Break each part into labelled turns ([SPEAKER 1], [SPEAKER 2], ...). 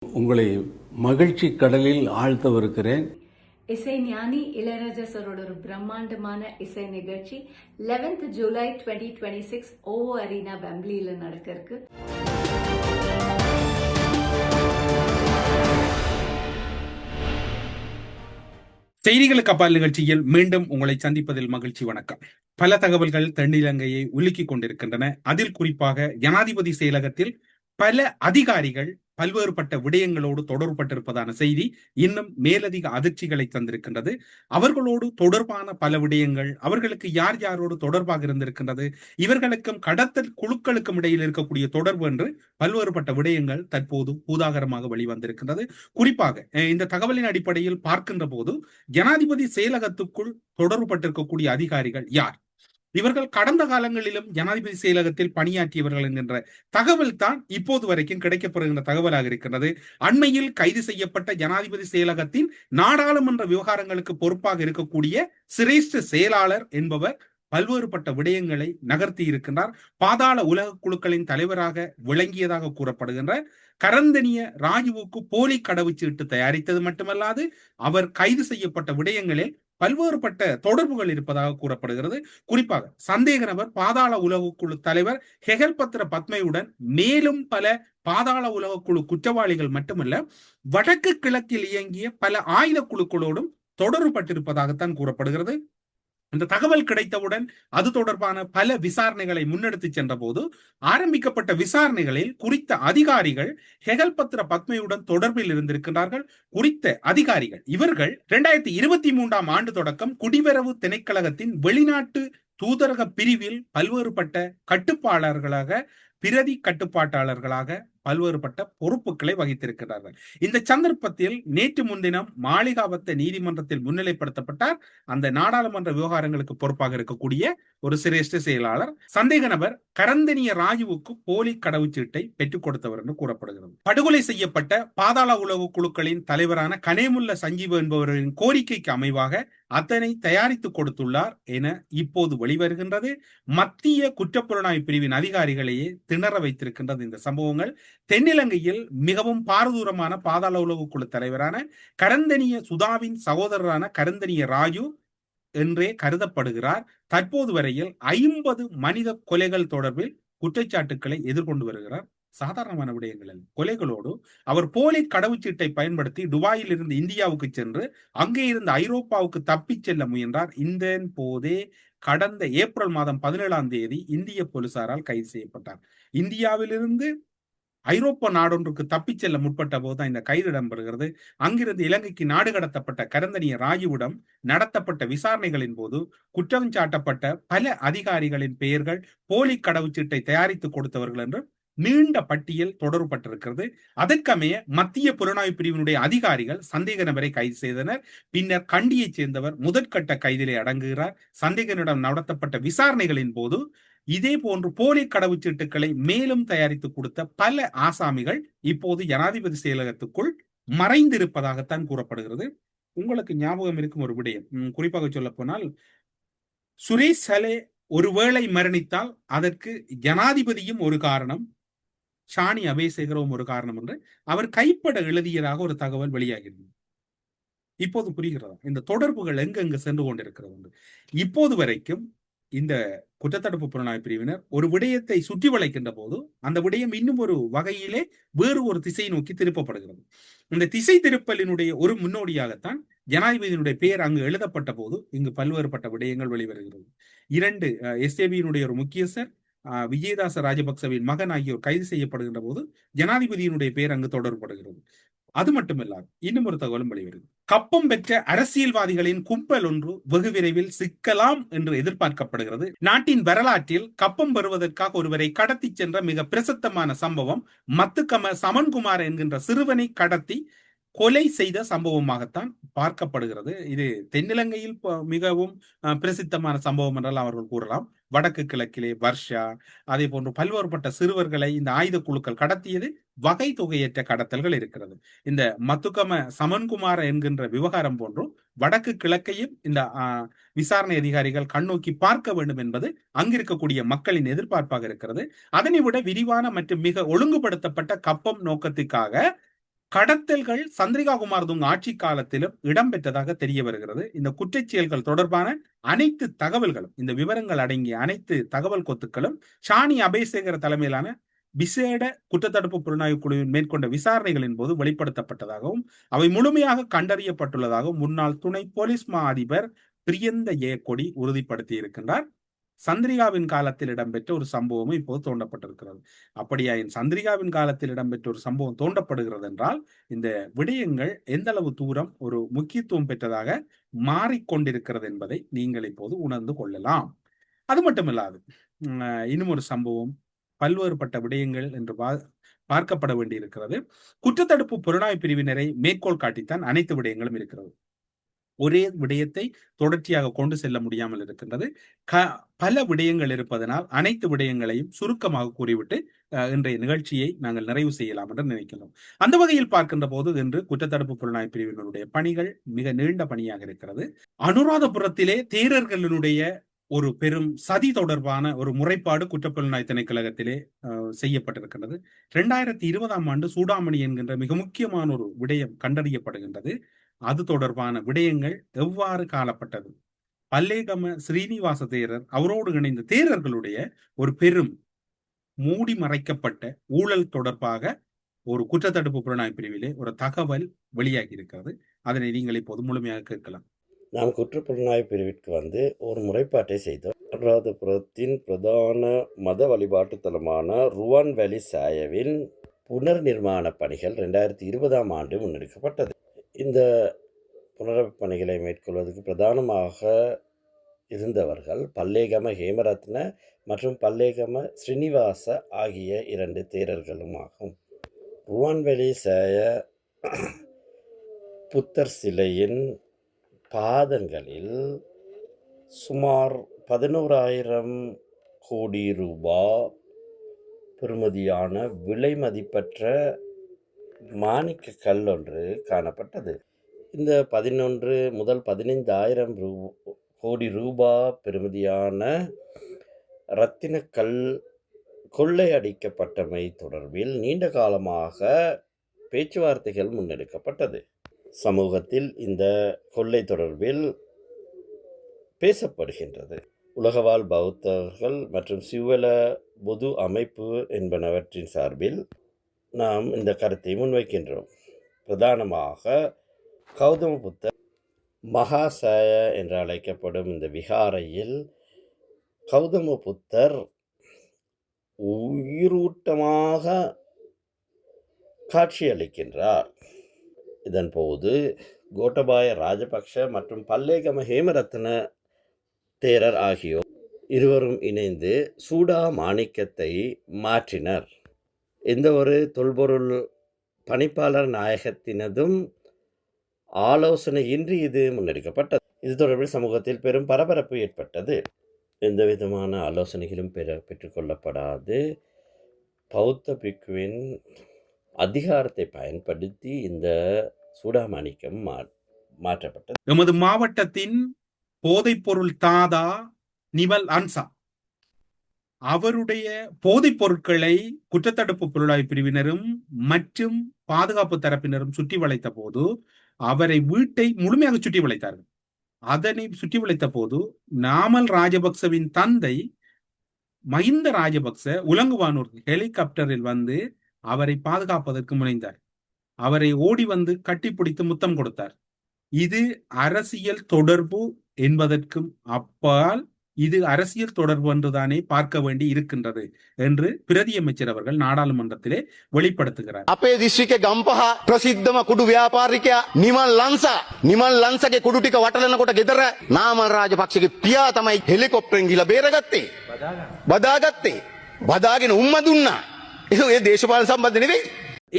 [SPEAKER 1] உங்களை மகிழ்ச்சி கடலில் ஆழ்த்தவிருக்கிறேன்.
[SPEAKER 2] இசை ஞானி இளையராஜா சரோட ஒரு பிரம்மாண்டமான இசை நிகழ்ச்சி 11th ஜூலை 2026 ஓவோ அரீனா வெம்ப்ளியில நடக்க இருக்கு.
[SPEAKER 3] செய்திகளுக்கு அப்பால் நிகழ்ச்சியில் மீண்டும் உங்களை சந்திப்பதில் மகிழ்ச்சி. வணக்கம். பல தகவல்கள் தென்னிலங்கையை உலுக்கிக் கொண்டிருக்கின்றன. அதில் குறிப்பாக ஜனாதிபதி செயலகத்தில் பல அதிகாரிகள் பல்வேறுபட்ட விடயங்களோடு தொடர்பட்டிருப்பதான செய்தி இன்னும் மேலதிக அதிர்ச்சிகளை தந்திருக்கின்றது. அவர்களோடு தொடர்பான பல விடயங்கள், அவர்களுக்கு யார் யாரோடு தொடர்பாக இருந்திருக்கின்றது, இவர்களுக்கும் கடத்தல் குழுக்களுக்கும் இடையில் இருக்கக்கூடிய தொடர்பு என்று பல்வேறுபட்ட விடயங்கள் தற்போது பூதாகரமாக வெளிவந்திருக்கின்றது. குறிப்பாக இந்த தகவலின் அடிப்படையில் பார்க்கின்ற போது ஜனாதிபதி செயலகத்துக்குள் தொடர்புபட்டிருக்கக்கூடிய அதிகாரிகள் யார், இவர்கள் கடந்த காலங்களிலும் ஜனாதிபதி செயலகத்தில் பணியாற்றியவர்கள் என்கின்ற தகவல் தான் இப்போது வரைக்கும் கிடைக்கப்படுகின்ற தகவலாக இருக்கின்றது. அண்மையில் கைது செய்யப்பட்ட ஜனாதிபதி செயலகத்தின் நாடாளுமன்ற விவகாரங்களுக்கு பொறுப்பாக இருக்கக்கூடிய சிரேஷ்ட செயலாளர் என்பவர் பல்வேறுபட்ட விடயங்களை நகர்த்தி இருக்கின்றார். பாதாள உலக குழுக்களின் தலைவராக விளங்கியதாக கூறப்படுகின்ற கரந்தனிய ராஜுவுக்கு போலி கடவுச்சீட்டு தயாரித்தது மட்டுமல்லாது அவர் கைது செய்யப்பட்ட விடயங்களில் பல்வேறுபட்ட தொடர்புகள் இருப்பதாக கூறப்படுகிறது. குறிப்பாக சந்தேக நபர் பாதாள உலக குழு தலைவர் ஹெகல்பத்ர பத்மையுடன் மேலும் பல பாதாள உலக குழு குற்றவாளிகள் மட்டுமல்ல, வடக்கு கிழக்கில் இயங்கிய பல ஆயுத குழுக்களோடும் தொடர்புபட்டிருப்பதாகத்தான் கூறப்படுகிறது. இந்த தகவல் கிடைத்தவுடன் அது தொடர்பான பல விசாரணைகளை முன்னெடுத்து சென்ற போது ஆரம்பிக்கப்பட்ட விசாரணைகளில் குறித்த அதிகாரிகள் ஹெகல்பத்ர பத்மையுடன் தொடர்பில் இருந்திருக்கின்றார்கள். குறித்த அதிகாரிகள் இவர்கள் 2023 ஆண்டு தொடக்கம் குடிவரவு திணைக்களகத்தின் வெளிநாட்டு தூதரக பிரிவில் பல்வேறுபட்ட கட்டுப்பாளர்களாக, பிரதி கட்டுப்பாட்டாளர்களாக பல்வேறுபட்ட பொறுப்புகளை வகித்திருக்கிறார்கள். இந்த சந்தர்ப்பத்தில் நேற்று முன்தினம் மாளிகாவத்த நீதிமன்றத்தில் முன்னிலைப்படுத்தப்பட்டார் அந்த நாடாளுமன்ற விவகாரங்களுக்கு பொறுப்பாக இருக்கக்கூடிய ஒரு சிரேஷ்ட செயலாளர். சந்தேக நபர் கரந்தனிய ராஜுவுக்கு போலி கடவுச்சீட்டை பெற்றுக் கொடுத்தவர் என்று கூறப்படுகிறது. படுகொலை செய்யப்பட்ட பாதாள உலக குழுக்களின் தலைவரான கனேமுல்ல சஞ்சீவ என்பவர்களின் கோரிக்கைக்கு அமைவாக அதனை தயாரித்து கொடுத்துள்ளார் என இப்போது வெளிவருகின்றது. மத்திய குற்றப்புலனாய்வு பிரிவின் அதிகாரிகளையே திணற வைத்திருக்கின்றது இந்த சம்பவங்கள். தென்னிலங்கையில் மிகவும் பாரதூரமான பாதாள உலக குழு தலைவரான கரந்தனிய சுதாவின் சகோதரரான கரந்தனிய ராஜு என்றே கருதப்படுகிறார். தற்போது வரையில் 50 மனித கொலைகள் தொடர்பில் குற்றச்சாட்டுக்களை எதிர்கொண்டு வருகிறார். சாதாரணமான விடயங்கள் கொலைகளோடு அவர் போலி கடவுச்சீட்டை பயன்படுத்தி துபாயில் இருந்து இந்தியாவுக்கு சென்று அங்கே இருந்து ஐரோப்பாவுக்கு தப்பி செல்ல முயன்றார். இந்த போதே கடந்த ஏப்ரல் மாதம் 17ஆம் தேதி இந்திய போலீசாரால் கைது செய்யப்பட்டார். இந்தியாவிலிருந்து ஐரோப்பா நாடொன்றுக்கு தப்பிச் செல்ல முற்பட்ட போதுதான் இந்த கைது இடம்பெறுகிறது. அங்கிருந்து இலங்கைக்கு நாடு கடத்தப்பட்ட கரந்தனிய ராஜுவிடம் நடத்தப்பட்ட விசாரணைகளின் போது குற்றம் சாட்டப்பட்ட பல அதிகாரிகளின் பெயர்கள் போலி கடவுச்சீட்டை தயாரித்து கொடுத்தவர்கள் என்று நீண்ட பட்டியல் தொடரப்பட்டிருக்கிறது. அதற்கமைய மத்திய புலனாய்வு பிரிவினுடைய அதிகாரிகள் சந்தேக நபரை கைது செய்தனர். பின்னர் கண்டியைச் சேர்ந்தவர் முதற்கட்ட கைதிலே அடங்குகிறார். சந்தேகனிடம் நடத்தப்பட்ட விசாரணைகளின் போது இதே போன்று போலி கடவுச்சீட்டுகளை மேலும் தயாரித்து கொடுத்த பல ஆசாமிகள் இப்போது ஜனாதிபதி செயலகத்துக்குள் மறைந்திருப்பதாகத்தான் கூறப்படுகிறது. உங்களுக்கு ஞாபகம் இருக்கும் ஒரு விடயம், குறிப்பாக சொல்ல போனால் சுரேஷ் சலே ஒருவேளை மரணித்தால் அதற்கு ஜனாதிபதியும் ஒரு காரணம், ஷானி அபேசேகரவும் ஒரு காரணம் என்று அவர் கைப்பட எழுதியதாக ஒரு தகவல் வெளியாகிறது. இப்போது புரிகிறதா இந்த தொடர்புகள் எங்கெங்கு சென்று கொண்டிருக்கிறது? இப்போது வரைக்கும் இந்த குற்றத்தடுப்பு புலனாய்வு பிரிவினர் ஒரு விடயத்தை சுற்றி வளைக்கின்ற போது அந்த விடயம் இன்னும் ஒரு வகையிலே வேறு ஒரு திசை நோக்கி திருப்பப்படுகிறது. இந்த திசை திருப்பலினுடைய ஒரு முன்னோடியாகத்தான் ஜனாதிபதியினுடைய பெயர் அங்கு எழுதப்பட்ட போது இங்கு பல்வேறுபட்ட விடயங்கள் வெளிவருகிறது. 2 எஸ்ஏபியினுடைய ஒரு முக்கியஸ்தர் விஜயதாச ராஜபக்சவின் மகன் ஆகியோர் கைது செய்யப்படுகின்ற போது ஜனாதிபதியினுடைய பெயர் அங்கு தொடர்படுகிறது. அது மட்டுமில்லாது இன்னும் ஒரு தகவலும் வெளிவருகிறது. கப்பம் பெற்ற அரசியல்வாதிகளின் கும்பல் ஒன்று வெகு விரைவில் சிக்கலாம் என்று எதிர்பார்க்கப்படுகிறது. நாட்டின் வரலாற்றில் கப்பம் பெறுவதற்காக ஒருவரை கடத்தி சென்ற மிக பிரசித்தமான சம்பவம் மத்துக்கம சமன்குமார் என்கின்ற சிறுவனை கடத்தி கொலை செய்த சம்பவமாகத்தான் பார்க்கப்படுகிறது. இது தென்னிலங்கையில் மிகவும் பிரசித்தமான சம்பவம் என்றால் அவர்கள் கூறலாம். வடக்கு கிழக்கிலே வர்ஷா, அதே போன்று பல்வேறுபட்ட சிறுவர்களை இந்த ஆயுத குழுக்கள் கடத்தியது வகை தொகையற்ற கடத்தல்கள் இருக்கிறது. இந்த மத்துக்கம சமன்குமார் என்கின்ற விவகாரம் போன்று வடக்கு கிழக்கையும் இந்த விசாரணை அதிகாரிகள் கண்ணோக்கி பார்க்க வேண்டும் என்பது அங்கிருக்கக்கூடிய மக்களின் எதிர்பார்ப்பாக இருக்கிறது. அதனை விட விரிவான மற்றும் மிக ஒழுங்குபடுத்தப்பட்ட கப்பம் நோக்கத்துக்காக கடத்தல்கள் சந்திரிகா குமாரதுங்க ஆட்சி காலத்திலும் இடம்பெற்றதாக தெரிய வருகிறது. இந்த குற்றச்செயல்கள் தொடர்பான அனைத்து தகவல்களும், இந்த விவரங்கள் அடங்கிய அனைத்து தகவல் கொத்துக்களும் ஷானி அபேசேகர தலைமையிலான விசேட குற்றத்தடுப்பு புலனாய்வு குழுவின் மேற்கொண்ட விசாரணைகளின் போது வெளிப்படுத்தப்பட்டதாகவும் அவை முழுமையாக கண்டறியப்பட்டுள்ளதாகவும் முன்னாள் துணை போலீஸ் மா அதிபர் பிரியந்த ஜெயக்கொடி உறுதிப்படுத்தி இருக்கின்றார். சந்திரிகாவின் காலத்தில் இடம்பெற்ற ஒரு சம்பவமும் இப்போது தோண்டப்பட்டிருக்கிறது. அப்படியாயின் சந்திரிகாவின் காலத்தில் இடம்பெற்ற ஒரு சம்பவம் தோண்டப்படுகிறது என்றால் இந்த விடயங்கள் எந்த அளவு தூரம் ஒரு முக்கியத்துவம் பெற்றதாக மாறிக்கொண்டிருக்கிறது என்பதை நீங்கள் இப்போது உணர்ந்து கொள்ளலாம். அது மட்டுமில்லாது இன்னும் ஒரு சம்பவம், பல்வேறுபட்ட விடயங்கள் என்று பார்க்கப்பட வேண்டியிருக்கிறது. குற்றத்தடுப்பு புலனாய்வு பிரிவினரை மேற்கோள் காட்டித்தான் அனைத்து விடயங்களும் இருக்கிறது. ஒரே விடயத்தை தொடர்ச்சியாக கொண்டு செல்ல முடியாமல் இருக்கின்றது. பல விடயங்கள் இருப்பதனால் அனைத்து விடயங்களையும் சுருக்கமாக கூறிவிட்டு இன்றைய நிகழ்ச்சியை நாங்கள் நிறைவு செய்யலாம் என்று நினைக்கிறோம். அந்த வகையில் பார்க்கின்ற போது இன்று குற்றத்தடுப்பு புலனாய்வு பிரிவினருடைய பணிகள் மிக நீண்ட பணியாக இருக்கிறது. அனுராதபுரத்திலே தேரர்களினுடைய ஒரு பெரும் சதி தொடர்பான ஒரு முறைப்பாடு குற்றப்புலனாய்வு திணைக்களகத்திலே செய்யப்பட்டிருக்கின்றது. 2020 சூடாமணி என்கின்ற மிக முக்கியமான ஒரு விடயம் கண்டறியப்படுகின்றது. அது தொடர்பான விடயங்கள் எவ்வாறு காணப்பட்டது, பல்லேகம ஸ்ரீனிவாச தேரர் அவரோடு இணைந்த தேரர்களுடைய ஒரு பெரும் மூடி மறைக்கப்பட்ட ஊழல் தொடர்பாக ஒரு குற்றத்தடுப்பு புலனாய்வு பிரிவிலே ஒரு தகவல் வெளியாகி இருக்கிறது. அதனை நீங்கள் இப்போது முழுமையாக கேட்கலாம்.
[SPEAKER 4] நாம் குற்றப்புலனாய்வு பிரிவிற்கு ஒரு முறைப்பாட்டை செய்தோம். அனுராதபுரத்தின் பிரதான மத வழிபாட்டு தலமான ருவான் வேலி சாயவின் புனர் நிர்மாண பணிகள் 2020 முன்னெடுக்கப்பட்டது. இந்த புனரமைப்பு பணிகளை மேற்கொள்வதற்கு பிரதானமாக இருந்தவர்கள் பல்லேகம ஹேமரத்ன மற்றும் பல்லேகம ஸ்ரீனிவாச ஆகிய 2 தேரர்களும் ஆகும். ருவான்வெளி சாய புத்தர் சிலையின் பாதங்களில் சுமார் 11,000 கோடி ரூபாய் பெறுமதியான விலை மதிப்பற்ற மாணிக்க கல் ஒன்று காணப்பட்டது. இந்த 11 முதல் 15,000 கோடி ரூபாய் பெறுமதியான இரத்தினக்கல் கொள்ளையடிக்கப்பட்டமை தொடர்பில் நீண்ட காலமாக பேச்சுவார்த்தைகள் முன்னெடுக்கப்பட்டது. சமூகத்தில் இந்த கொள்ளை தொடர்பில் பேசப்படுகின்றது. உலகவாழ் பௌத்தர்கள் மற்றும் சிவல பொது அமைப்பு என்பனவற்றின் சார்பில் நாம் இந்த கருத்தை முன்வைக்கின்றோம். பிரதானமாக கௌதம புத்தர் மகாசாய என்று அழைக்கப்படும் இந்த விகாரையில் கௌதம புத்தர் உயிரூட்டமாக காட்சியளிக்கின்றார். இதன் போது கோட்டபாய ராஜபக்ஷ மற்றும் பல்லேகம ஹேமரத்ன தேரர் ஆகியோர் இருவரும் இணைந்து சூடா மாணிக்கத்தை மாற்றினர். எந்த ஒரு தொல்பொருள் பணிப்பாளர் நாயகத்தினதும் ஆலோசனையின்றி இது முன்னெடுக்கப்பட்டது. இது தொடர்பில் சமூகத்தில் பெரும் பரபரப்பு ஏற்பட்டது. எந்த விதமான ஆலோசனைகளும் பெற்றுக்கொள்ளப்படாது பௌத்த பிக்குவின் அதிகாரத்தை பயன்படுத்தி இந்த சூடாமாணிக்கம் மாற்றப்பட்டது.
[SPEAKER 3] எமது மாவட்டத்தின் போதைப்பொருள் தாதா நிமல் அன்சா அவருடைய போதைப் பொருட்களை குற்றத்தடுப்பு புலனாய்வு பிரிவினரும் மற்றும் பாதுகாப்பு தரப்பினரும் சுற்றி வளைத்த போது அவரை வீட்டை முழுமையாக சுற்றி வளைத்தார்கள். அதனை சுற்றி வளைத்த போது நாமல் ராஜபக்சவின் தந்தை மஹிந்த ராஜபக்ச உலங்குவானூர் ஹெலிகாப்டரில் அவரை பாதுகாப்பதற்கு முனைந்தார். அவரை ஓடி கட்டிப்பிடித்து முத்தம் கொடுத்தார். இது அரசியல் தொடர்பு என்பதற்கும் அப்பால் இது அரசியல் தொடர்பு என்றுதானே பார்க்க வேண்டி இருக்கின்றது என்று பிரதி அமைச்சர் அவர்கள் நாடாளுமன்றத்திலே வெளிப்படுத்துகிறார்.
[SPEAKER 5] අපේ දිස්ත්‍රික්කේ ගම්පහ ප්‍රසිද්ධම කුඩු ව්‍යාපාරිකයා නිමල් ලංසගේ කුඩු ටික වටලනකොට ගෙදර නාමල් රාජපක්ෂගේ පියා තමයි හෙලිකොප්ටරෙන් ගිහලා බේරගත්තේ. බදාගෙන උම්ම දුන්නා. ඒ දේශපාලන සම්බන්ධ නෙවෙයි.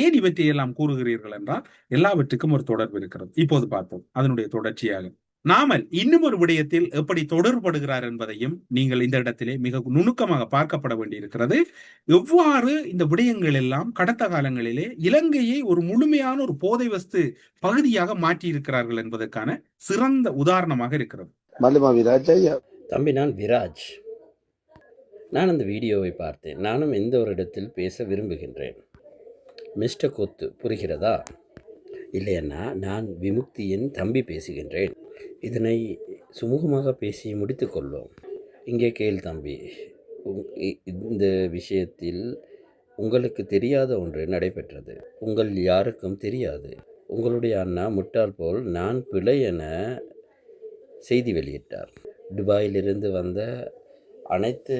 [SPEAKER 3] ஏன் இவற்றை எல்லாம் கூறுகிறீர்கள் என்றால் எல்லாவற்றுக்கும் ஒரு தொடர்பு இருக்கிறது. இப்போது பார்ப்போம் அதனுடைய தொடர்ச்சியாக. நாமல் இன்னும் ஒரு விடயத்தில் எப்படி தொடர்படுகிறார் என்பதையும் நீங்கள் இந்த இடத்திலே மிக நுணுக்கமாக பார்க்கப்பட வேண்டியிருக்கிறது. எவ்வாறு இந்த விடயங்கள் எல்லாம் கடந்த காலங்களிலே இலங்கையை ஒரு முழுமையான ஒரு போதை வஸ்து பகுதியாக மாற்றி இருக்கிறார்கள் என்பதற்கான சிறந்த உதாரணமாக இருக்கிறது.
[SPEAKER 4] தம்பி, நான் விராஜ். நான் அந்த வீடியோவை பார்த்தேன். நானும் இந்த ஒரு இடத்தில் பேச விரும்புகின்றேன். மிஸ்டர் கொத்து, புரிகிறதா? இல்லையண்ணா, நான் விமுக்தியின் தம்பி பேசுகின்றேன். இதனை சுமூகமாக பேசி முடித்துக்கொள்வோம். இங்கே கேள் தம்பி, இந்த விஷயத்தில் உங்களுக்கு தெரியாத ஒன்று நடைபெற்றது. உங்கள் யாருக்கும் தெரியாது. உங்களுடைய அண்ணா முட்டாள் போல் நான் பிழை என செய்தி வெளியிட்டார். துபாயிலிருந்து வந்த அனைத்து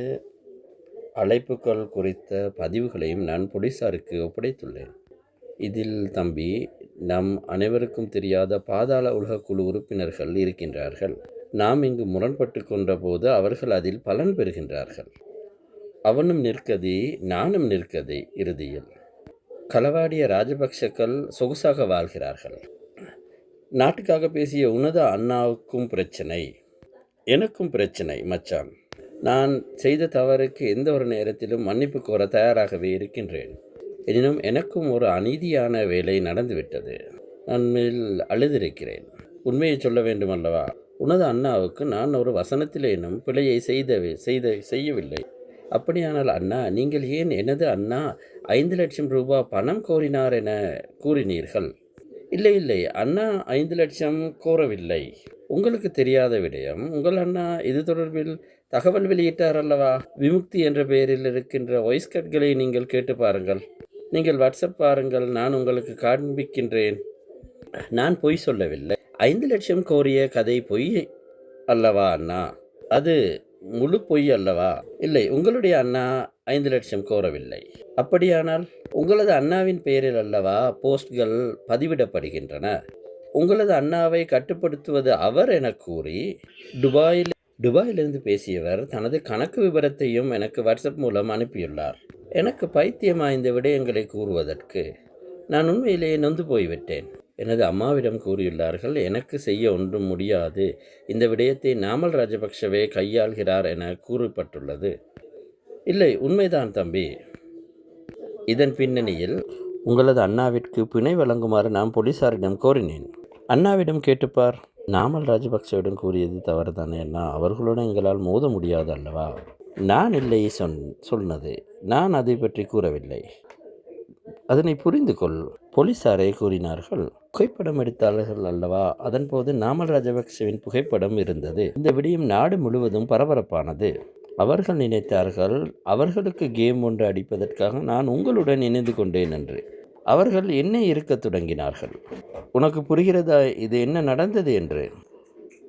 [SPEAKER 4] அழைப்புகள் குறித்த பதிவுகளையும் நான் போலீசாருக்கு ஒப்படைத்துள்ளேன். இதில் தம்பி, நம் அனைவருக்கும் தெரியாத பாதாள உலக குழு உறுப்பினர்கள் இருக்கின்றார்கள். நாம் இங்கு முரண்பட்டு கொண்ட போது அவர்கள் அதில் பலன் பெறுகின்றார்கள். அவனும் நிற்கதி, நானும் நிற்கதி. இறுதியில் களவாடிய ராஜபக்ஷக்கள் சொகுசாக வாழ்கிறார்கள். நாட்டுக்காக பேசிய உனது அண்ணாவுக்கும் பிரச்சனை, எனக்கும் பிரச்சனை மச்சான். நான் செய்த தவறுக்கு எந்த ஒரு நேரத்திலும் மன்னிப்பு கோர தயாராகவே இருக்கின்றேன். எனினும் எனக்கும் ஒரு அநீதியான வேலை நடந்துவிட்டது. நான் மேல் அழுதிருக்கிறேன். உண்மையை சொல்ல வேண்டுமல்லவா? உனது அண்ணாவுக்கு நான் ஒரு வசனத்திலேனும் பிழையை செய்யவில்லை. அப்படியானால் அண்ணா, நீங்கள் ஏன் எனது அண்ணா 5 லட்சம் ரூபாய் பணம் கோரினார் என கூறினீர்கள்? இல்லை, அண்ணா 5 லட்சம் கோரவில்லை. உங்களுக்கு தெரியாத விடயம், உங்கள் அண்ணா இது தொடர்பில் தகவல் வெளியிட்டார் அல்லவா? விமுக்தி என்ற பெயரில் இருக்கின்ற வாய்ஸ் கட்களை நீங்கள் கேட்டு பாருங்கள். நீங்கள் வாட்ஸ்அப் பாருங்கள், நான் உங்களுக்கு காண்பிக்கின்றேன். நான் பொய் சொல்லவில்லை. 5 லட்சம் கோரிய கதை பொய் அல்லவா அண்ணா? அது முழு பொய் அல்லவா? இல்லை, உங்களுடைய அண்ணா 5 லட்சம் கோரவில்லை. அப்படியானால் உங்களது அண்ணாவின் பெயரில் அல்லவா போஸ்ட்கள் பதிவிடப்படுகின்றன? உங்களது அண்ணாவை கட்டுப்படுத்துவது அவர் என கூறி துபாயிலிருந்து பேசியவர் தனது கணக்கு விவரத்தையும் எனக்கு வாட்ஸ்அப் மூலம் அனுப்பியுள்ளார். எனக்கு பைத்தியமா இந்த விடயங்களை கூறுவதற்கு? நான் உண்மையிலேயே நொந்து போய்விட்டேன். எனது அம்மாவிடம் கூறியுள்ளார்கள், எனக்கு செய்ய ஒன்றும் முடியாது, இந்த விடயத்தை நாமல் ராஜபக்ஷவே கையாள்கிறார் என கூறப்பட்டுள்ளது. இல்லை, உண்மைதான் தம்பி. இதன் பின்னணியில் உங்களது அண்ணாவிற்கு பிணை வழங்குமாறு நான் போலீசாரிடம் கோரினேன். அண்ணாவிடம் கேட்டுப்பார். நாமல் ராஜபக்ஷவிடம் கூறியது தவறுதானே அண்ணா? அவர்களுடன் எங்களால் மோத முடியாது அல்லவா? நான் இல்லை சொன்னது. நான் அதை பற்றி கூறவில்லை. அதனை புரிந்து கொள். போலீசாரே கூறினார்கள். புகைப்படம் எடுத்தார்கள் அல்லவா? அதன்போது நாமல் ராஜபக்ஷவின் புகைப்படம் இருந்தது. இந்த விடயம் நாடு முழுவதும் பரபரப்பானது. அவர்கள் நினைத்தார்கள் அவர்களுக்கு கேம் ஒன்று அடிப்பதற்காக நான் உங்களுடன் இணைந்து கொண்டேன் என்று. அவர்கள் என்னை இருக்க தொடங்கினார்கள். உனக்கு புரிகிறதா இது என்ன நடந்தது என்று?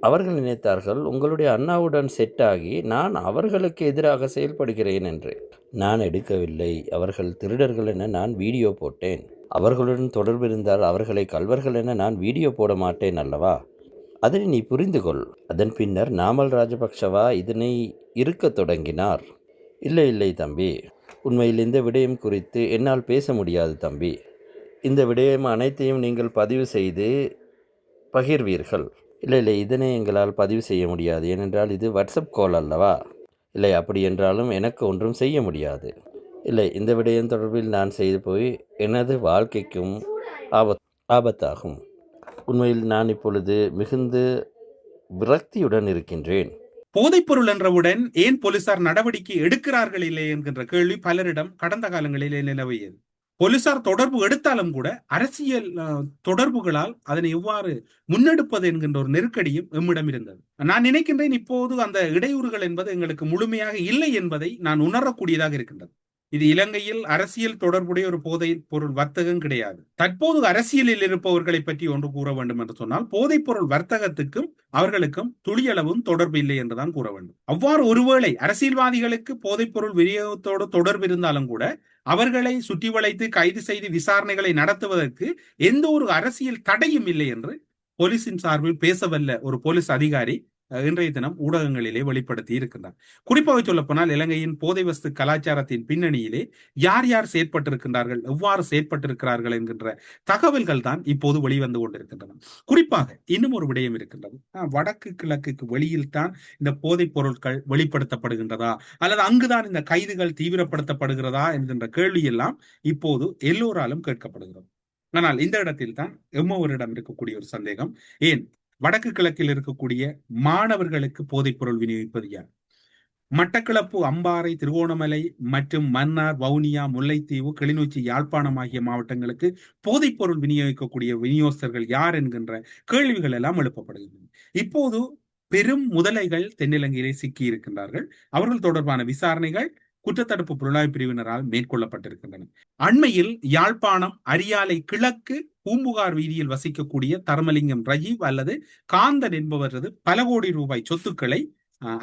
[SPEAKER 4] அவர்கள் நினைத்தார்கள் உங்களுடைய அண்ணாவுடன் செட் ஆகி நான் அவர்களுக்கு எதிராக செயல்படுகிறேன் என்று. நான் எடுக்கவில்லை. அவர்கள் திருடர்கள் என நான் வீடியோ போட்டேன். அவர்களுடன் தொடர்பு இருந்தால் அவர்களை கள்வர்கள் என நான் வீடியோ போட மாட்டேன் அல்லவா? அதனை நீ புரிந்து கொள். அதன் பின்னர் நாமல் ராஜபக்ஷவா இதனை இருக்க தொடங்கினார். இல்லை தம்பி, உண்மையில் இந்த விடயம் குறித்து என்னால் பேச முடியாது தம்பி. இந்த விடயம் அனைத்தையும் நீங்கள் பதிவு செய்து பகிர்வீர்கள். இல்லை, இதனை எங்களால் பதிவு செய்ய முடியாது. ஏனென்றால் இது வாட்ஸ்அப் கால் அல்லவா? இல்லை, அப்படி என்றாலும் எனக்கு ஒன்றும் செய்ய முடியாது. இல்லை, இந்த விடயம் தொடர்பில் நான் செய்து போய் எனது வாழ்க்கைக்கும் ஆபத்தாகும். உண்மையில் நான் இப்பொழுது மிகுந்த விரக்தியுடன் இருக்கின்றேன்.
[SPEAKER 3] போதைப்பொருள் என்றவுடன் ஏன் போலீசார் நடவடிக்கை எடுக்கிறார்கள் இல்லை என்கின்ற கேள்வி பலரிடம் கடந்த காலங்களிலே நிலவியது. போலீசார் தொடர்பு எடுத்தாலும் கூட அரசியல் தொடர்புகளால் அதனை எவ்வாறு முன்னெடுப்பது என்கின்ற ஒரு நெருக்கடியும் எம்மிடம் இருந்தது. நான் நினைக்கின்றேன் இப்போது அந்த இடையூறுகள் என்பது எங்களுக்கு முழுமையாக இல்லை என்பதை நான் உணரக்கூடியதாக இருக்கின்றது. இது இலங்கையில் அரசியல் தொடர்புடைய ஒரு போதைப் பொருள் வர்த்தகம் கிடையாது. தற்போது அரசியலில் இருப்பவர்களை பற்றி ஒன்று கூற வேண்டும் என்று சொன்னால் போதைப் பொருள் வர்த்தகத்துக்கும் அவர்களுக்கும் துளியளவும் தொடர்பு இல்லை என்றுதான் கூற வேண்டும். அவ்வாறு ஒருவேளை அரசியல்வாதிகளுக்கு போதைப் பொருள் விநியோகத்தோடு தொடர்பு இருந்தாலும் கூட அவர்களை சுற்றி வளைத்து கைது செய்து விசாரணைகளை நடத்துவதற்கு எந்த ஒரு அரசியல் தடையும் இல்லை என்று போலீசின் சார்பில் பேசவல்ல ஒரு போலீஸ் அதிகாரி இன்றைய தினம் ஊடகங்களிலே வெளிப்படுத்தி இருக்கின்றார். குறிப்பாக சொல்ல போனால் இலங்கையின் போதை வஸ்து கலாச்சாரத்தின் பின்னணியிலே யார் யார் செயற்பட்டிருக்கின்றார்கள், எவ்வாறு செயற்பட்டிருக்கிறார்கள் என்கின்ற தகவல்கள் தான் இப்போது வெளிவந்து கொண்டிருக்கின்றன. குறிப்பாக இன்னும் ஒரு விடயம் இருக்கின்றது. வடக்கு கிழக்குக்கு வெளியில் தான் இந்த போதைப் பொருட்கள் வெளிப்படுத்தப்படுகின்றதா அல்லது அங்குதான் இந்த கைதுகள் தீவிரப்படுத்தப்படுகிறதா என்கின்ற கேள்வி எல்லாம் இப்போது எல்லோராலும் கேட்கப்படுகிறது. ஆனால் இந்த இடத்தில் தான் எம்மவரிடம் இருக்கக்கூடிய ஒரு சந்தேகம், ஏன் வடக்கு கிழக்கில் இருக்கக்கூடிய மாணவர்களுக்கு போதைப் பொருள் விநியோகிப்பது யார்? மட்டக்களப்பு, அம்பாறை, திருகோணமலை மற்றும் மன்னார், வவுனியா, முல்லைத்தீவு, கிளிநொச்சி, யாழ்ப்பாணம் ஆகிய மாவட்டங்களுக்கு போதைப்பொருள் விநியோகிக்கக்கூடிய விநியோகஸ்தர்கள் யார் என்கின்ற கேள்விகள் எல்லாம் எழுப்பப்படுகின்றன. இப்போது பெரும் முதலைகள் தென்னிலங்கையிலே சிக்கி இருக்கின்றார்கள். அவர்கள் தொடர்பான விசாரணைகள் குற்றத்தடுப்பு புலனாய்வு பிரிவினரால் மேற்கொள்ளப்பட்டிருக்கின்றன. அண்மையில் யாழ்ப்பாணம் அரியாலை கிழக்கு பூம்புகார் வீதியில் வசிக்கக்கூடிய தர்மலிங்கம் ரஜீவ் அல்லது காந்தன் என்பவரது பல கோடி ரூபாய் சொத்துக்களை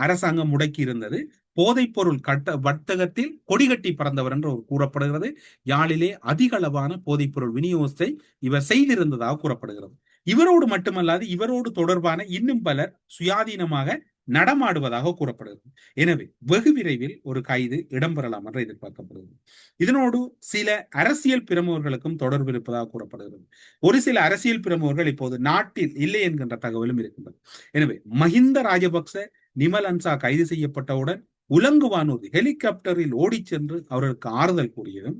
[SPEAKER 3] அரசாங்கம் முடக்கி இருந்தது. போதைப் பொருள் வர்த்தகத்தில் கொடிகட்டி பறந்தவர் என்று கூறப்படுகிறது. யாழிலே அதிக அளவான போதைப் பொருள் விநியோகத்தை இவர் செய்திருந்ததாக கூறப்படுகிறது. இவரோடு மட்டுமல்லாது இவரோடு தொடர்பான இன்னும் பலர் சுயாதீனமாக நடமாடுவதாக கூறப்படுகிறது. எனவே வெகு விரைவில் ஒரு கைது இடம்பெறலாம் என்று எதிர்பார்க்கப்படுகிறது. இதனோடு சில அரசியல் பிரமுகர்களுக்கும் தொடர்பு இருப்பதாக கூறப்படுகிறது. ஒரு சில அரசியல் பிரமுகர்கள் இப்போது நாட்டில் இல்லை என்கின்ற தகவலும் இருக்கின்றது. எனவே மஹிந்த ராஜபக்ச, நிமல் அன்சா கைது செய்யப்பட்டவுடன் உலங்கு வானூர்தி ஹெலிகாப்டரில் ஓடிச் சென்று அவர்களுக்கு ஆறுதல் கூறியதும்,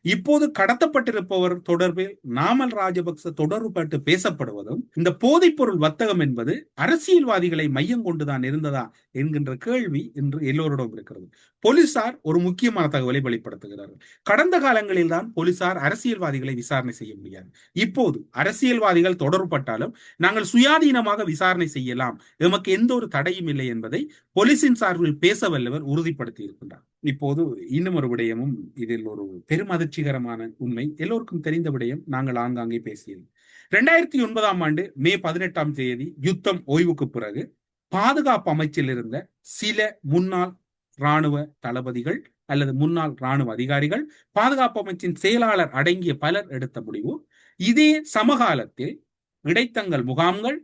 [SPEAKER 3] இப்போது கடத்தப்பட்டிருப்பவர் தொடர்பில் நாமல் ராஜபக்ச தொடர்புபட்டு பேசப்படுவதும், இந்த போதைப் பொருள் வர்த்தகம் என்பது அரசியல்வாதிகளை மையம் கொண்டுதான் இருந்ததா என்கின்ற கேள்வி இன்று எல்லோரிடம் இருக்கிறது. போலீசார் ஒரு முக்கியமான தகவலை வெளிப்படுத்துகிறார்கள். கடந்த காலங்களில் தான் போலீசார் அரசியல்வாதிகளை விசாரணை செய்ய முடியாது. இப்போது அரசியல்வாதிகள் தொடர்பட்டாலும் நாங்கள் சுயாதீனமாக விசாரணை செய்யலாம், எமக்கு எந்த ஒரு தடையும் இல்லை என்பதை போலீசின் சார்பில் பேச வல்லவர் உறுதிப்படுத்தி இருக்கின்றார். இப்போது இன்னும் ஒரு விடயமும் இதில் ஒரு பெரும் அதிர்ச்சிகரமான உண்மை, எல்லோருக்கும் தெரிந்த விடயம், நாங்கள் ஆங்காங்கே பேசியது. 2009 மே 18 யுத்தம் ஓய்வுக்கு பிறகு பாதுகாப்பு அமைச்சில் இருந்த சில முன்னாள் இராணுவ தளபதிகள் அல்லது முன்னாள் இராணுவ அதிகாரிகள், பாதுகாப்பு அமைச்சின் செயலாளர் அடங்கிய பலர் எடுத்த முடிவு, இதே சமகாலத்தில் இடைத்தங்கல் முகாம்கள்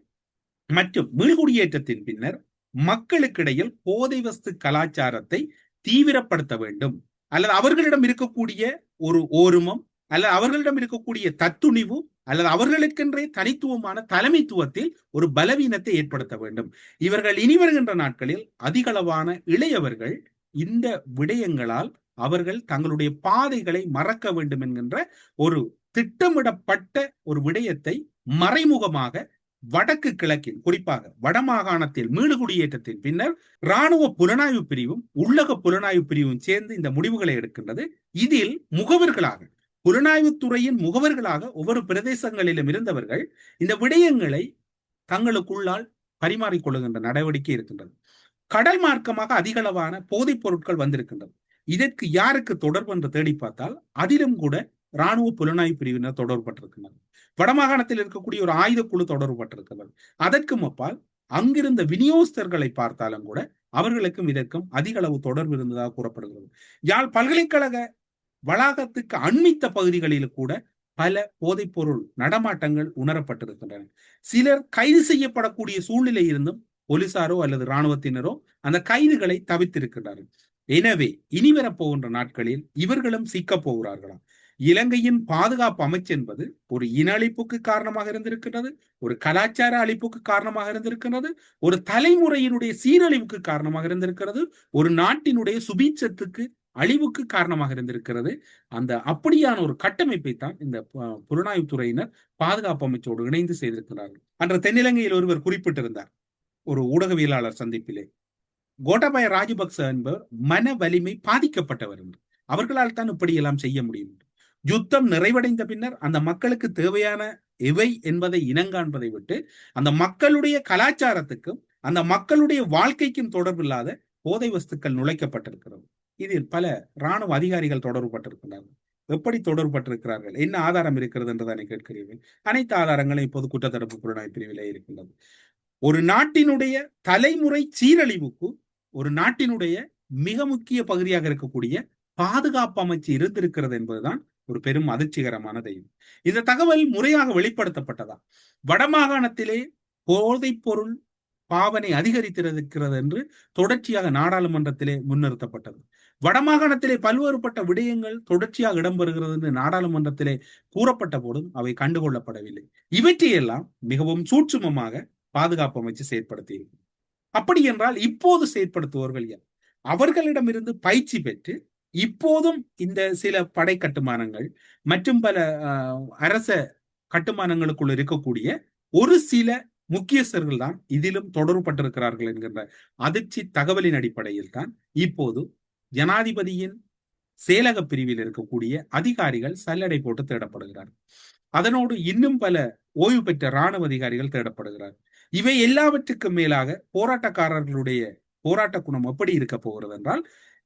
[SPEAKER 3] மற்றும் மீள்குடியேற்றத்தின் பின்னர் மக்களுக்கிடையில் போதை வஸ்து கலாச்சாரத்தை தீவிரப்படுத்த வேண்டும், அல்லது அவர்களிடம் இருக்கக்கூடிய ஒரு ஓருமம் அல்லது அவர்களிடம் இருக்கக்கூடிய தத்துணிவு அல்லது அவர்களுக்கென்றே தனித்துவமான தலைமைத்துவத்தில் ஒரு பலவீனத்தை ஏற்படுத்த வேண்டும். இவர்கள் இனி வருகின்ற நாட்களில் அதிகளவான இளையவர்கள் இந்த விடயங்களால் அவர்கள் தங்களுடைய பாதைகளை மறக்க வேண்டும் என்கின்ற ஒரு திட்டமிடப்பட்ட ஒரு விடயத்தை மறைமுகமாக வடக்கு கிழக்கில், குறிப்பாக வடமாகாணத்தில் மீளுகுடியேற்றத்தின் பின்னர் இராணுவ புலனாய்வு பிரிவும் உள்ளக புலனாய்வு பிரிவும் சேர்ந்து இந்த முடிவுகளை எடுக்கின்றது. இதில் முகவர்களாக, புலனாய்வுத்துறையின் முகவர்களாக ஒவ்வொரு பிரதேசங்களிலும் இருந்தவர்கள் இந்த விடயங்களை தங்களுக்குள்ளால் பரிமாறிக்கொள்ளுகின்ற நடவடிக்கை இருக்கின்றது. கடல் மார்க்கமாக அதிகளவான போதைப் பொருட்கள் வந்திருக்கின்றது. இதற்கு யாருக்கு தொடர்பு என்று தேடி பார்த்தால் அதிலும் கூட இராணுவ புலனாய்வு பிரிவினர் தொடர்புபட்டிருக்கிறார். வடமாகாணத்தில் இருக்கக்கூடிய ஒரு ஆயுத குழு தொடர்புபட்டிருக்கிறது. அதற்கும் அப்பால் அங்கிருந்த விநியோகஸ்தர்களை பார்த்தாலும் கூட அவர்களுக்கும் இதற்கும் அதிக அளவு தொடர்பு இருந்ததாக கூறப்படுகிறது. யாழ் பல்கலைக்கழக வளாகத்துக்கு அண்மித்த பகுதிகளில் கூட பல போதைப் பொருள் நடமாட்டங்கள் உணரப்பட்டிருக்கின்றன. சிலர் கைது செய்யப்படக்கூடிய சூழ்நிலை இருந்தும் போலீசாரோ அல்லது இராணுவத்தினரோ அந்த கைதுகளை தவிர்த்திருக்கிறார்கள். எனவே இனி வரப்போகின்ற நாட்களில் இவர்களும் சிக்கப் போகிறார்களாம். இலங்கையின் பாதுகாப்பு அமைச்சு என்பது ஒரு இன அழிப்புக்கு காரணமாக இருந்திருக்கிறது, ஒரு கலாச்சார அழிப்புக்கு காரணமாக இருந்திருக்கிறது, ஒரு தலைமுறையினுடைய சீரழிவுக்கு காரணமாக இருந்திருக்கிறது, ஒரு நாட்டினுடைய சுபீட்சத்துக்கு அழிவுக்கு காரணமாக இருந்திருக்கிறது. அந்த அப்படியான ஒரு கட்டமைப்பை தான் இந்த புலனாய்வுத்துறையினர் பாதுகாப்பு அமைச்சோடு இணைந்து செய்திருக்கிறார்கள். அன்று தென்னிலங்கையில் ஒருவர் குறிப்பிட்டிருந்தார் ஒரு ஊடகவியலாளர் சந்திப்பிலே, கோட்டாபய ராஜபக்ச என்பவர் மன வலிமை பாதிக்கப்பட்டவர் என்று, அவர்களால் தான் இப்படியெல்லாம் செய்ய முடியும். யுத்தம் நிறைவடைந்த பின்னர் அந்த மக்களுக்கு தேவையான எவை என்பதை இனங்காண்பதை விட்டு அந்த மக்களுடைய கலாச்சாரத்துக்கும் அந்த மக்களுடைய வாழ்க்கைக்கும் தொடர்பில்லாத போதை வஸ்துக்கள் நுழைக்கப்பட்டிருக்கிறது. இதில் பல இராணுவ அதிகாரிகள் தொடர்புபட்டிருக்கிறார்கள். எப்படி தொடர்புபட்டிருக்கிறார்கள், என்ன ஆதாரம் இருக்கிறது என்றுதானே கேட்கிறீர்கள். அனைத்து ஆதாரங்களும் இப்போது குற்றத்தடுப்பு புலனாய்வு பிரிவிலே இருக்கின்றது. ஒரு நாட்டினுடைய தலைமுறை சீரழிவுக்கு ஒரு நாட்டினுடைய மிக முக்கிய பகுதியாக இருக்கக்கூடிய பாதுகாப்பு அமைச்சு இருந்திருக்கிறது என்பதுதான் ஒரு பெரும் அதிர்ச்சிகரமான தெய்வம். இந்த தகவல் முறையாக வெளிப்படுத்தப்பட்டதா? வடமாகாணத்திலே போதைப் பொருள் பாவனை அதிகரித்திருக்கிறது என்று தொடர்ச்சியாக நாடாளுமன்றத்திலே முன்னிறுத்தப்பட்டது. வடமாகாணத்திலே பல்வேறுபட்ட விடயங்கள் தொடர்ச்சியாக இடம்பெறுகிறது என்று நாடாளுமன்றத்திலே கூறப்பட்ட போதும் அவை கண்டுகொள்ளப்படவில்லை. இவற்றையெல்லாம் மிகவும் சூட்சுமமாக பாதுகாப்பு அமைச்சு செயற்படுத்தி இருக்கு. அப்படி என்றால் இப்போது செயற்படுத்துவர்கள் யார்? அவர்களிடமிருந்து பயிற்சி பெற்று இப்போதும் இந்த சில படை கட்டுமானங்கள் மற்றும் பல அரச கட்டுமானங்களுக்குள் இருக்கக்கூடிய ஒரு சில முக்கியஸ்தர்கள் தான் இதிலும் தொடர்பட்டிருக்கிறார்கள் என்கின்ற அதிர்ச்சி தகவலின் அடிப்படையில் தான் இப்போது ஜனாதிபதியின் செயலக பிரிவில் இருக்கக்கூடிய அதிகாரிகள் சல்லடை போட்டு தேடப்படுகிறார். அதனோடு இன்னும் பல ஓய்வு பெற்ற இராணுவ அதிகாரிகள் தேடப்படுகிறார். இவை எல்லாவற்றுக்கும் மேலாக போராட்டக்காரர்களுடைய போராட்ட குணம் எப்படி இருக்க போகிறது என்றால்,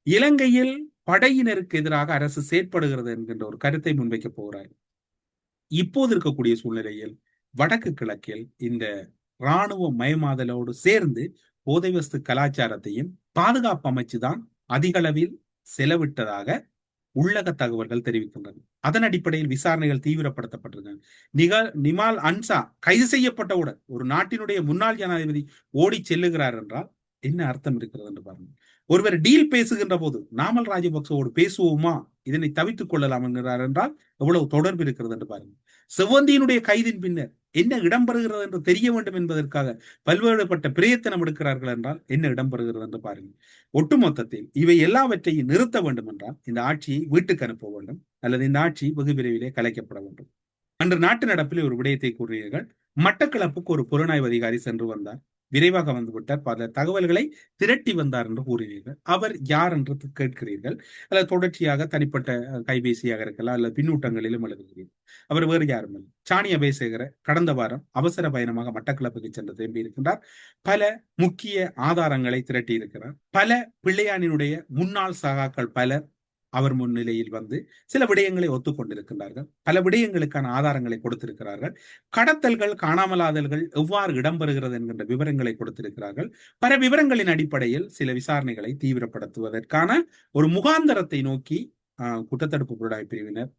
[SPEAKER 3] இலங்கையில் படையினருக்கு எதிராக அரசு செயற்படுகிறது என்கின்ற ஒரு கருத்தை முன்வைக்க போகிறார். இப்போது இருக்கக்கூடிய சூழ்நிலையில் வடக்கு கிழக்கில் இந்த இராணுவ மயமாதலோடு சேர்ந்து போதை வஸ்து கலாச்சாரத்தையும் பாதுகாப்பு அமைச்சுதான் அதிக அளவில் செலவிட்டதாக உள்ளக தகவல்கள் தெரிவிக்கின்றன. அதன் அடிப்படையில் விசாரணைகள் தீவிரப்படுத்தப்பட்டிருக்கின்றன. நிமால் அன்சா கைது செய்யப்பட்டவுடன் ஒரு நாட்டினுடைய முன்னாள் ஜனாதிபதி ஓடி செல்லுகிறார் என்றால் என்ன அர்த்தம் இருக்கிறது என்று பாருங்கள். ஒருவர் டீல் பேசுகின்ற போது நாமல் ராஜபக்சவோடு பேசுவோமா, இதனை தவித்துக் கொள்ளலாம் என்கிறார் என்றால் எவ்வளவு தொடர்பு இருக்கிறது என்று பாருங்கள். செவ்வந்தியினுடைய கைதின் பின்னர் என்ன இடம்பெறுகிறது என்று தெரிய வேண்டும் என்பதற்காக பல்வேறுபட்ட பிரயத்தனம் எடுக்கிறார்கள் என்றால் என்ன இடம்பெறுகிறது என்று பாருங்கள். ஒட்டுமொத்தத்தில் இவை எல்லாவற்றையும் நிறுத்த வேண்டும் என்றால் இந்த ஆட்சியை வீட்டுக்கு அனுப்ப வேண்டும், அல்லது இந்த ஆட்சி வெகு விரைவிலே கலைக்கப்பட வேண்டும். அன்று நாட்டு நடப்பில் ஒரு விடயத்தை கூறுகிறீர்கள். மட்டக்களப்புக்கு ஒரு புலனாய்வு அதிகாரி சென்று வந்தார், விரைவாக வந்துவிட்டார், பல தகவல்களை திரட்டி வந்தார் என்று கூறுகிறீர்கள். அவர் யார் என்று கேட்கிறீர்கள், அல்லது தொடர்ச்சியாக தனிப்பட்ட கைபேசியாக இருக்கலாம், அல்லது பின்னூட்டங்களிலும் எழுதுகிறீர்கள். அவர் வேறு யாரும் இல்லை, சாணி அபேசேகர கடந்த வாரம் அவசர பயணமாக மட்டக்களப்புக்கு சென்று திரும்பி இருக்கின்றார். பல முக்கிய ஆதாரங்களை திரட்டி இருக்கிறார். பல பிள்ளையானினுடைய முன்னாள் சகாக்கள் பலர் அவர் முன்னிலையில் வந்து சில விடயங்களை ஒத்துக்கொண்டிருக்கின்றார்கள். பல விடயங்களுக்கான ஆதாரங்களை கொடுத்திருக்கிறார்கள். கடத்தல்கள், காணாமலாதல்கள் எவ்வாறு இடம்பெறுகிறது என்கின்ற விவரங்களை கொடுத்திருக்கிறார்கள். பல விவரங்களின் அடிப்படையில் சில விசாரணைகளை தீவிரப்படுத்துவதற்கான ஒரு முகாந்தரத்தை நோக்கி குற்றத்தடுப்பு புலனாய்வு பிரிவினர்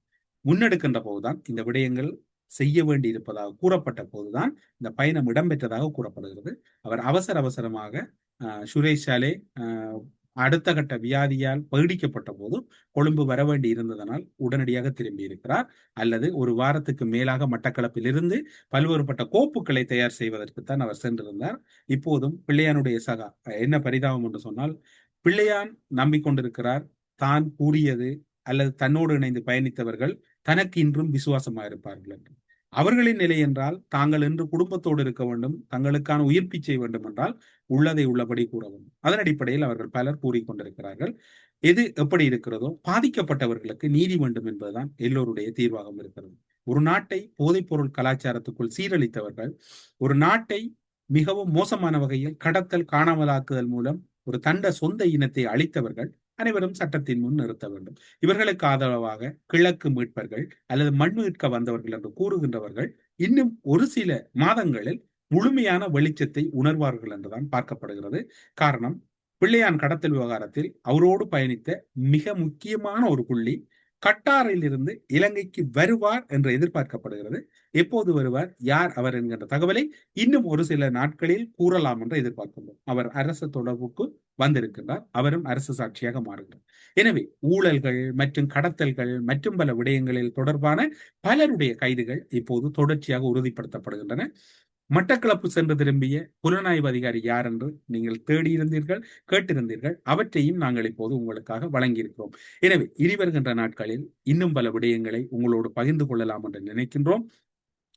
[SPEAKER 3] முன்னெடுக்கின்ற போதுதான் இந்த விடயங்கள் செய்ய வேண்டி இருப்பதாக கூறப்பட்ட போதுதான் இந்த பயணம் இடம்பெற்றதாக கூறப்படுகிறது. அவர் அவசரமாக சுரேஷாலே அடுத்த கட்ட வியாதியால் பீடிக்கப்பட்ட போது கொழும்பு வர வேண்டி இருந்ததனால் உடனடியாக திரும்பி இருக்கிறார். அல்லது ஒரு வாரத்துக்கு மேலாக மட்டக்களப்பில் இருந்து பல்வேறுபட்ட கோப்புகளை தயார் செய்வதற்குத்தான் அவர் சென்றிருந்தார். இப்போதும் பிள்ளையானுடைய சகா என்ன பரிதாபம் என்று சொன்னால், பிள்ளையான் நம்பிக்கொண்டிருக்கிறார் தான் கூறியது அல்லது தன்னோடு இணைந்து பயணித்தவர்கள் தனக்கு இன்றும் விசுவாசமாக இருப்பார்கள் என்று. அவர்களின் நிலை என்றால் தாங்கள் என்று குடும்பத்தோடு இருக்க வேண்டும், தங்களுக்கான உயிர் பிச்சை வேண்டும் என்றால் உள்ளதை உள்ளபடி கூற வேண்டும். அதன் அடிப்படையில் அவர்கள் பலர் கூறிக்கொண்டிருக்கிறார்கள். எது எப்படி இருக்கிறதோ பாதிக்கப்பட்டவர்களுக்கு நீதி வேண்டும் என்பதுதான் எல்லோருடைய தீர்வாகவும் இருக்கிறது. ஒரு நாட்டை போதைப் பொருள் கலாச்சாரத்துக்குள் சீரழித்தவர்கள், ஒரு நாட்டை மிகவும் மோசமான வகையில் கடத்தல், காணாமலாக்குதல் மூலம் ஒரு தண்ட சொந்த இனத்தை அழித்தவர்கள் அனைவரும் சட்டத்தின் முன் நிறுத்த வேண்டும். இவர்களுக்கு ஆதரவாக கிழக்கு மீட்பர்கள் அல்லது மண் மீட்க வந்தவர்கள் என்று கூறுகின்றவர்கள் இன்னும் ஒரு சில மாதங்களில் முழுமையான வெளிச்சத்தை உணர்வார்கள் என்றுதான் பார்க்கப்படுகிறது. காரணம், பிள்ளையான் கடத்தல் விவகாரத்தில் அவரோடு பயணித்த மிக முக்கியமான ஒரு புள்ளி கட்டாரில் இருந்து இலங்கைக்கு வருவார் என்று எதிர்பார்க்கப்படுகிறது. எப்போது வருவார், யார் அவர் என்கின்ற தகவலை இன்னும் ஒரு சில நாட்களில் கூறலாம் என்று எதிர்பார்க்கின்றோம். அவர் அரசு தொடர்புக்கு வந்திருக்கின்றார், அவரும் அரசு சாட்சியாக மாறுகிறார். எனவே ஊழல்கள் மற்றும் கடத்தல்கள் மற்றும் பல விடயங்களில் தொடர்பான பலருடைய கைதுகள் இப்போது தொடர்ச்சியாக உறுதிப்படுத்தப்படுகின்றன. மட்டக்களப்பு சென்று திரும்பிய புலனாய்வு அதிகாரி யார் என்று நீங்கள் தேடியிருந்தீர்கள், கேட்டிருந்தீர்கள். அவற்றையும் நாங்கள் இப்போது உங்களுக்காக வழங்கியிருக்கிறோம். எனவே இனிவருகின்ற நாட்களில் இன்னும் பல விடயங்களை உங்களோடு பகிர்ந்து கொள்ளலாம் என்று நினைக்கின்றோம்.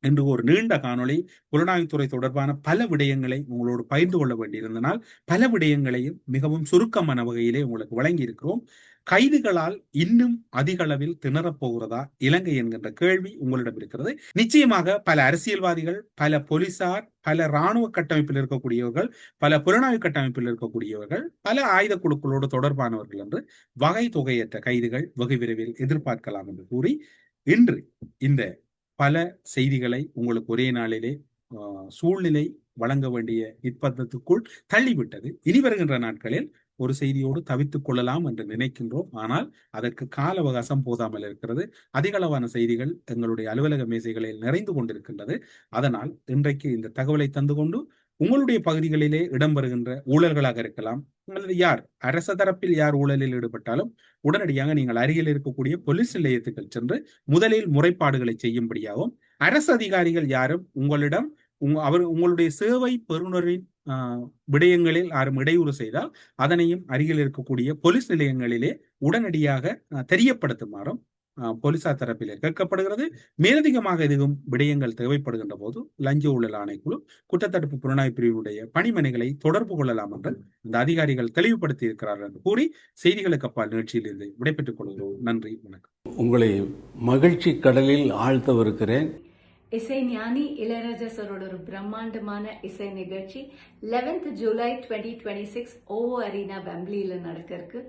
[SPEAKER 3] இன்று ஒரு நீண்ட காணொளி புலனாய்வுத்துறை தொடர்பான பல விடயங்களை உங்களோடு பகிர்ந்து கொள்ள வேண்டியிருந்தனால் பல விடயங்களையும் மிகவும் சுருக்கமான வகையிலே உங்களுக்கு வழங்கி இருக்கிறோம். கைதுகளால் இன்னும் அதிக அளவில் திணறப்போகிறதா இலங்கை என்கின்ற கேள்வி உங்களிடம் இருக்கிறது. நிச்சயமாக பல அரசியல்வாதிகள், பல போலீசார், பல இராணுவ கட்டமைப்பில் இருக்கக்கூடியவர்கள், பல புலனாய்வு கட்டமைப்பில் இருக்கக்கூடியவர்கள், பல ஆயுத குழுக்களோடு தொடர்பானவர்கள் என்று வகை தொகையற்ற கைதுகள் வெகு விரைவில் எதிர்பார்க்கலாம் என்று கூறி இன்று இந்த பல செய்திகளை உங்களுக்கு ஒரே நாளிலே சூழ்நிலை வழங்க வேண்டிய நிர்பந்தத்துக்குள் தள்ளிவிட்டது. இனி வருகின்ற நாட்களில் ஒரு செய்தியோடு தவித்துக் கொள்ளலாம் என்று நினைக்கின்றோம். ஆனால் அதற்கு கால அவகாசம் போதாமல் இருக்கிறது. அதிகளவான செய்திகள் எங்களுடைய அலுவலக மேசைகளில் நிறைந்து கொண்டிருக்கின்றது. அதனால் இன்றைக்கு இந்த தகவலை தந்து கொண்டு உங்களுடைய பகுதிகளிலே இடம்பெறுகின்ற ஊழல்களாக இருக்கலாம், அல்லது யார் அரச தரப்பில் யார் ஊழலில் ஈடுபட்டாலும் உடனடியாக நீங்கள் அருகில் இருக்கக்கூடிய போலீஸ் நிலையத்துக்கு சென்று முதலில் முறைப்பாடுகளை செய்யும்படியாகவும், அரசு அதிகாரிகள் யாரும் உங்களிடம் உங்களுடைய சேவை பெறுநரின் விடயங்களில் யாரும் இடையூறு செய்தால் அதனையும் அருகில் இருக்கக்கூடிய போலீஸ் நிலையங்களிலே உடனடியாக தெரியப்படுத்துமாறும் போலீசார் தரப்பிலே கேட்கப்படுகிறது. மேலதிகமாக எதுவும் விடயங்கள் தேவைப்படுகின்ற போது லஞ்ச ஊழல் ஆணைக்குழு குற்றத்தடுப்பு புலனாய்வு பிரிவினுடைய பணிமனைகளை தொடர்பு கொள்ளலாம் என்று அந்த அதிகாரிகள் தெளிவுபடுத்தி இருக்கிறார்கள் என்று கூறி செய்திகளுக்கு அப்பால் நிகழ்ச்சியில் இருந்து விடைபெற்றுக் கொள்கிறோம். நன்றி, வணக்கம்.
[SPEAKER 1] உங்களை மகிழ்ச்சி கடலில் ஆழ்த்தவிருக்கிறேன்.
[SPEAKER 2] இசை ஞானி இளையராஜா சரோட ஒரு பிரம்மாண்டமான இசை நிகழ்ச்சி 11th ஜூலை 2026 ஓவோ அரீனா வெம்ப்லியில நடக்க இருக்கு.